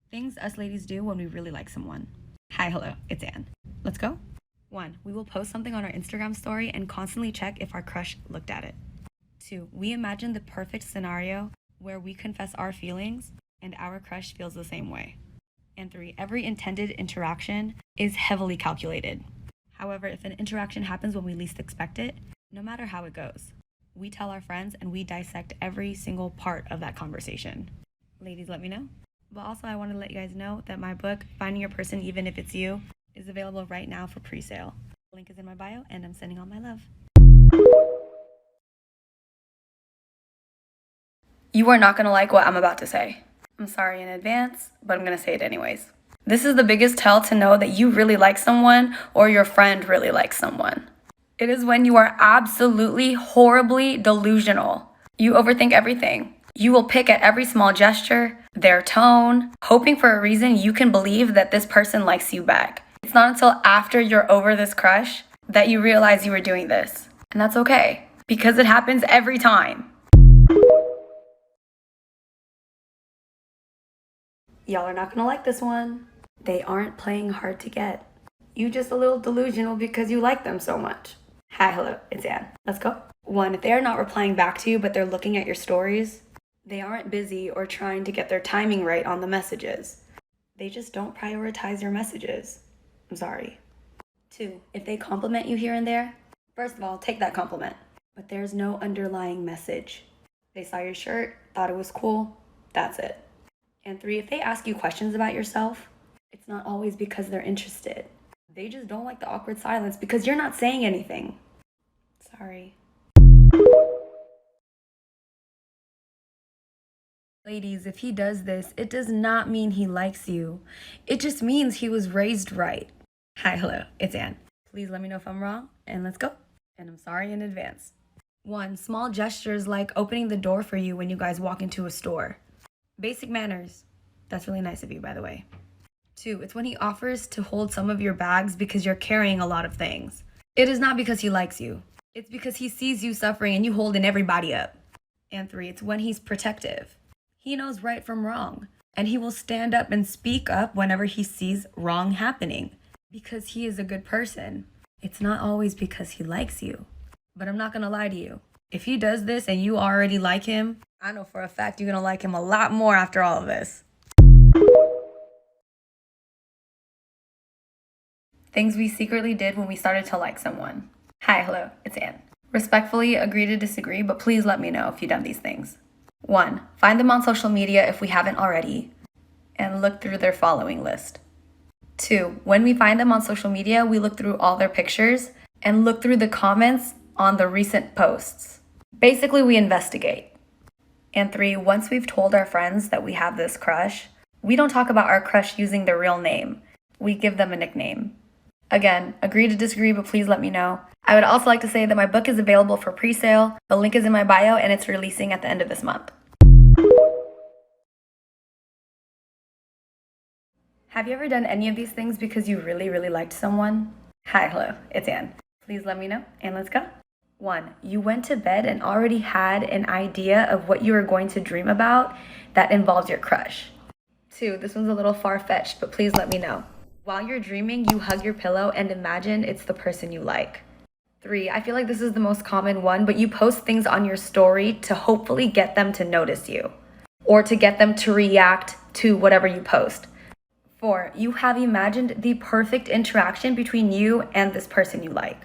Things us ladies do when we really like someone. Hi, hello, it's Anne. Let's go. 1. We will post something on our Instagram story and constantly check if our crush looked at it. 2. We imagine the perfect scenario where we confess our feelings and our crush feels the same way. And 3. Every intended interaction is heavily calculated. However, if an interaction happens when we least expect it, no matter how it goes, we tell our friends and we dissect every single part of that conversation. Ladies, let me know. But also, I want to let you guys know that my book, Finding Your Person Even If It's You, is available right now for pre-sale. The link is in my bio, and I'm sending all my love. You are not going to like what I'm about to say. I'm sorry in advance, but I'm going to say it anyways. This is the biggest tell to know that you really like someone or your friend really likes someone. It is when you are absolutely horribly delusional. You overthink everything. You will pick at every small gesture, their tone, hoping for a reason you can believe that this person likes you back. It's not until after you're over this crush that you realize you were doing this. And that's okay, because it happens every time. Y'all are not gonna like this one. They aren't playing hard to get. You just a little delusional because you like them so much. Hi, hello, it's Anne. Let's go. 1, if they're not replying back to you, but they're looking at your stories, they aren't busy or trying to get their timing right on the messages. They just don't prioritize your messages. I'm sorry. 2, if they compliment you here and there, first of all, take that compliment. But there's no underlying message. They saw your shirt, thought it was cool, that's it. And 3, if they ask you questions about yourself, it's not always because they're interested. They just don't like the awkward silence because you're not saying anything. Sorry. Ladies, if he does this, it does not mean he likes you. It just means he was raised right. Hi, hello, it's Anne. Please let me know if I'm wrong, and let's go. And I'm sorry in advance. 1, small gestures like opening the door for you when you guys walk into a store. Basic manners. That's really nice of you, by the way. 2, it's when he offers to hold some of your bags because you're carrying a lot of things. It is not because he likes you. It's because he sees you suffering and you holding everybody up. And 3, it's when he's protective. He knows right from wrong, and he will stand up and speak up whenever he sees wrong happening because he is a good person. It's not always because he likes you, but I'm not gonna lie to you. If he does this and you already like him, I know for a fact you're gonna like him a lot more after all of this. Things we secretly did when we started to like someone. Hi, hello, it's Anne. Respectfully agree to disagree, but please let me know if you've done these things. 1, find them on social media if we haven't already, and look through their following list. 2, when we find them on social media, we look through all their pictures and look through the comments on the recent posts. Basically, we investigate. And 3, once we've told our friends that we have this crush, we don't talk about our crush using their real name. We give them a nickname. Again, agree to disagree, but please let me know. I would also like to say that my book is available for pre-sale. The link is in my bio, and it's releasing at the end of this month. Have you ever done any of these things because you really, really liked someone? Hi, hello, it's Anne. Please let me know, and let's go. 1, you went to bed and already had an idea of what you were going to dream about that involves your crush. 2, this one's a little far-fetched, but please let me know. While you're dreaming, you hug your pillow and imagine it's the person you like. 3, I feel like this is the most common one, but you post things on your story to hopefully get them to notice you or to get them to react to whatever you post. 4, you have imagined the perfect interaction between you and this person you like,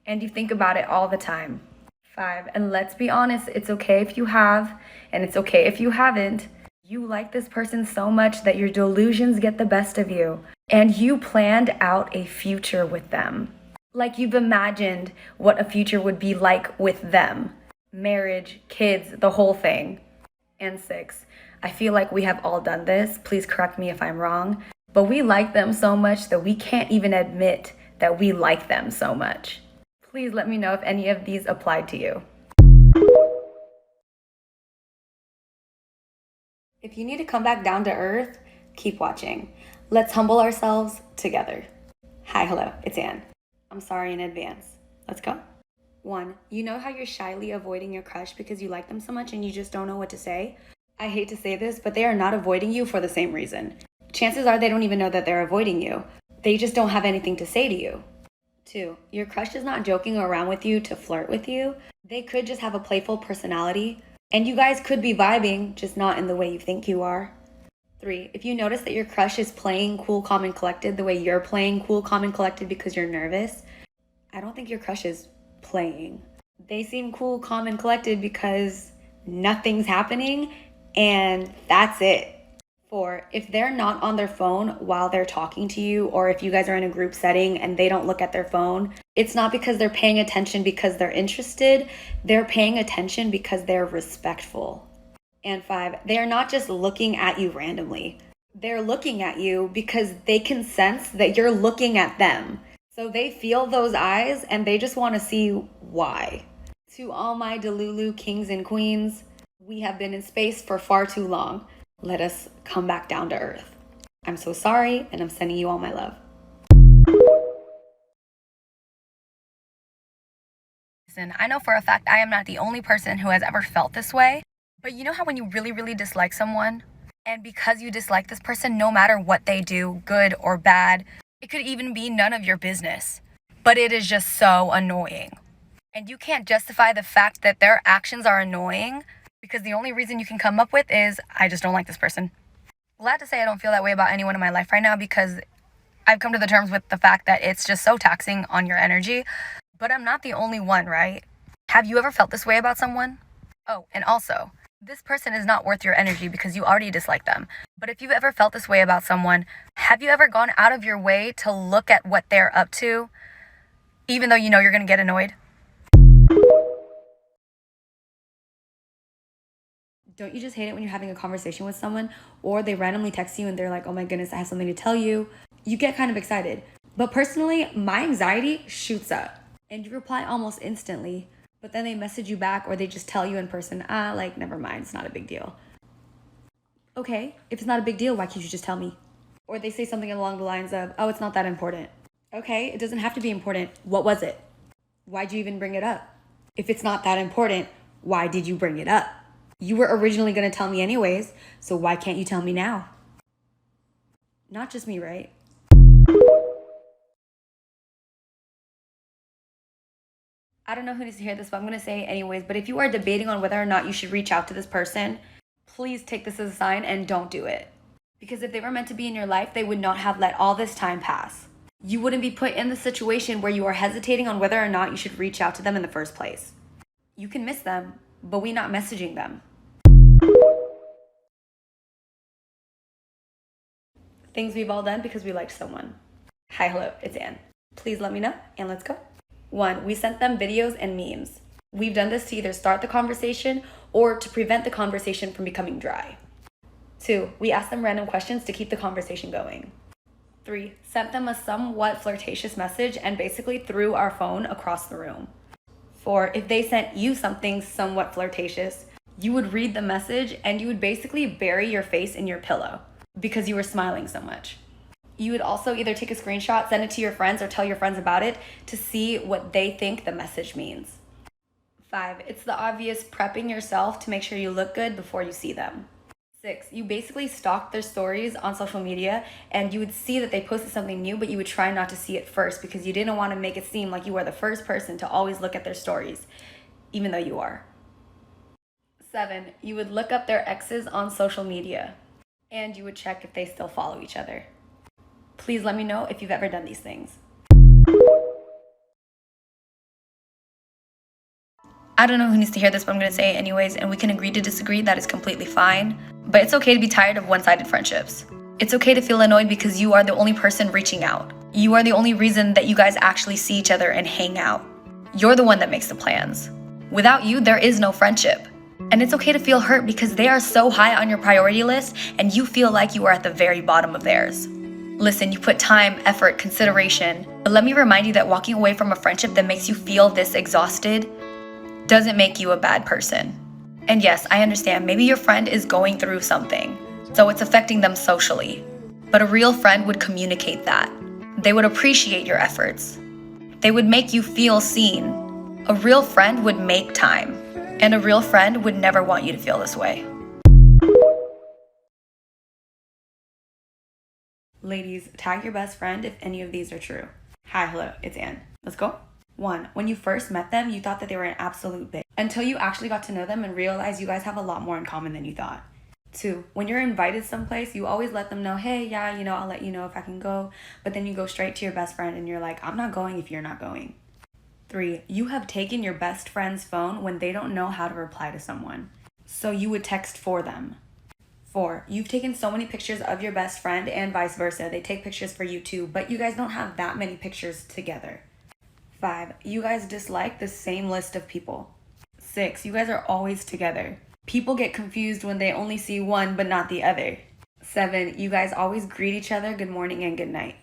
and you think about it all the time. 5, and let's be honest, it's okay if you have, and it's okay if you haven't. You like this person so much that your delusions get the best of you, and you planned out a future with them. Like you've imagined what a future would be like with them. Marriage, kids, the whole thing. And 6, I feel like we have all done this. Please correct me if I'm wrong. But we like them so much that we can't even admit that we like them so much. Please let me know if any of these applied to you. If you need to come back down to earth, keep watching. Let's humble ourselves together. Hi, hello, it's Anne. I'm sorry in advance. Let's go. 1, you know how you're shyly avoiding your crush because you like them so much and you just don't know what to say? I hate to say this, but they are not avoiding you for the same reason. chances are they don't even know that they're avoiding you. They just don't have anything to say to you. 2, your crush is not joking around with you to flirt with you. They could just have a playful personality, and you guys could be vibing, just not in the way you think you are. 3, if you notice that your crush is playing cool, calm, and collected the way you're playing cool, calm, and collected because you're nervous, I don't think your crush is playing. They seem cool, calm, and collected because nothing's happening, and that's it. 4, if they're not on their phone while they're talking to you, or if you guys are in a group setting and they don't look at their phone, it's not because they're paying attention because they're interested. They're paying attention because they're respectful. And 5, they are not just looking at you randomly. They're looking at you because they can sense that you're looking at them. So they feel those eyes and they just want to see why. To all my Delulu kings and queens, we have been in space for far too long. Let us come back down to earth. I'm so sorry, and I'm sending you all my love. Listen, I know for a fact I am not the only person who has ever felt this way, but you know how when you really, really dislike someone, and because you dislike this person, no matter what they do, good or bad, it could even be none of your business, but it is just so annoying. And you can't justify the fact that their actions are annoying because the only reason you can come up with is, I just don't like this person. Glad to say I don't feel that way about anyone in my life right now because I've come to the terms with the fact that it's just so taxing on your energy. But I'm not the only one, right? Have you ever felt this way about someone? Oh, and also, this person is not worth your energy because you already dislike them. But if you've ever felt this way about someone, have you ever gone out of your way to look at what they're up to, even though you know you're going to get annoyed? Don't you just hate it when you're having a conversation with someone or they randomly text you and they're like, oh my goodness, I have something to tell you? You get kind of excited. But personally, my anxiety shoots up and you reply almost instantly, but then they message you back or they just tell you in person, never mind, it's not a big deal. Okay, if it's not a big deal, why can't you just tell me? Or they say something along the lines of, oh, it's not that important. Okay, it doesn't have to be important. What was it? Why'd you even bring it up? If it's not that important, why did you bring it up? You were originally going to tell me anyways, so why can't you tell me now? Not just me, right? I don't know who needs to hear this, but I'm going to say it anyways. But if you are debating on whether or not you should reach out to this person, please take this as a sign and don't do it. Because if they were meant to be in your life, they would not have let all this time pass. You wouldn't be put in the situation where you are hesitating on whether or not you should reach out to them in the first place. You can miss them, but we not messaging them. Things we've all done because we liked someone. Hi, hello, it's Ann. Please let me know and let's go. 1, we sent them videos and memes. We've done this to either start the conversation or to prevent the conversation from becoming dry. 2, we asked them random questions to keep the conversation going. 3, sent them a somewhat flirtatious message and basically threw our phone across the room. 4, if they sent you something somewhat flirtatious, you would read the message and you would basically bury your face in your pillow because you were smiling so much. You would also either take a screenshot, send it to your friends, or tell your friends about it to see what they think the message means. 5, it's the obvious prepping yourself to make sure you look good before you see them. 6, you basically stalked their stories on social media and you would see that they posted something new, but you would try not to see it first because you didn't want to make it seem like you were the first person to always look at their stories, even though you are. 7, you would look up their exes on social media and you would check if they still follow each other. Please let me know if you've ever done these things. I don't know who needs to hear this, but I'm going to say it anyways, and we can agree to disagree. That is completely fine. But it's okay to be tired of one-sided friendships. It's okay to feel annoyed because you are the only person reaching out. You are the only reason that you guys actually see each other and hang out. You're the one that makes the plans. Without you, there is no friendship. And it's okay to feel hurt because they are so high on your priority list and you feel like you are at the very bottom of theirs. Listen, you put time, effort, consideration, but let me remind you that walking away from a friendship that makes you feel this exhausted doesn't make you a bad person. And yes, I understand, maybe your friend is going through something, so it's affecting them socially. But a real friend would communicate that. They would appreciate your efforts. They would make you feel seen. A real friend would make time, and a real friend would never want you to feel this way. Ladies, tag your best friend if any of these are true. Hi, hello, it's Ann. Let's go. 1. When you first met them, you thought that they were an absolute bitch until you actually got to know them and realized you guys have a lot more in common than you thought. 2. When you're invited someplace, you always let them know, hey, yeah, I'll let you know if I can go. But then you go straight to your best friend and you're like, I'm not going if you're not going. 3. You have taken your best friend's phone when they don't know how to reply to someone, so you would text for them. 4. You've taken so many pictures of your best friend and vice versa. They take pictures for you too, but you guys don't have that many pictures together. 5. You guys dislike the same list of people. 6. You guys are always together. People get confused when they only see one but not the other. 7. You guys always greet each other good morning and good night.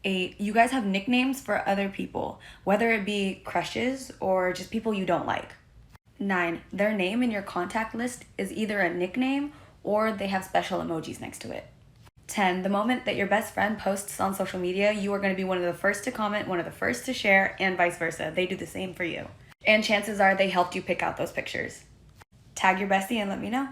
8. You guys have nicknames for other people, whether it be crushes or just people you don't like. 9. Their name in your contact list is either a nickname or they have special emojis next to it. 10. The moment that your best friend posts on social media, you are going to be one of the first to comment, one of the first to share, and vice versa. They do the same for you. And chances are they helped you pick out those pictures. Tag your bestie and let me know.